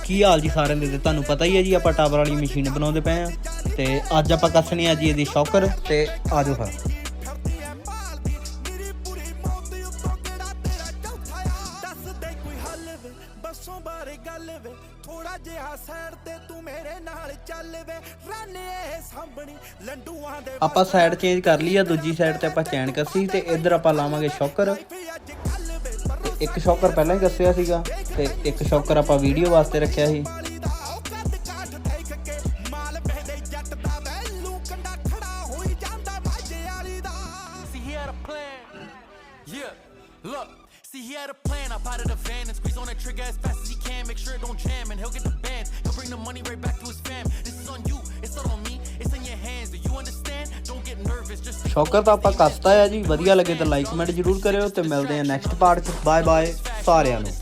ਕੀ ਹਾਲ ਜੀ ਸਾਰਿਆਂ ਦੇ। ਤੁਹਾਨੂੰ ਪਤਾ ਹੀ ਹੈ ਜੀ ਆਪਾਂ ਟਾਵਰ ਵਾਲੀ ਮਸ਼ੀਨ ਬਣਾਉਂਦੇ ਪਏ ਆ ਤੇ ਅੱਜ ਆਪਾਂ ਕੱਸਣੇ ਆ ਜੀ ਇਹਦੀ ਸ਼ੌਕਰ ਤੇ ਆ ਜਾਓ ਫਿਰ। ਆਪਾਂ ਸਾਈਡ ਚੇਂਜ ਕਰ ਲਈ ਆ, ਦੂਜੀ ਸਾਈਡ ਤੇ ਆਪਾਂ ਚੈਨ ਕੱਸੀ ਤੇ ਇੱਧਰ ਆਪਾਂ ਲਾਵਾਂਗੇ ਸ਼ੌਕਰ। ਤੇ ਇੱਕ ਸ਼ੌਕਰ ਪਹਿਲਾਂ ਹੀ ਕੱਸਿਆ ਸੀਗਾ ਤੇ ਇੱਕ ਸ਼ੌਕਰ ਆਪਾਂ ਵੀਡੀਓ ਵਾਸਤੇ ਰੱਖਿਆ ਸੀ। See, he had a plan. I out of the van and squeeze on that trigger as fast as he can. Make sure it don't jam and he'll get the bands. He'll bring the money right back to his fam. This is on you, it's not on me. It's in your hands. Do you understand? Don't get nervous. Just shocker ਤਾਂ ਆਪਾਂ ਕੱਸਤਾ ਹੈ ਜੀ। ਵਧੀਆ ਲੱਗੇ ਤਾਂ like comment ਜ਼ਰੂਰ ਕਰਿਓ ਤੇ ਮਿਲਦੇ ਆ ਨੈਕਸਟ ਪਾਰਟ 'ਚ। ਬਾਏ ਬਾਏ ਸਾਰਿਆਂ ਨੂੰ।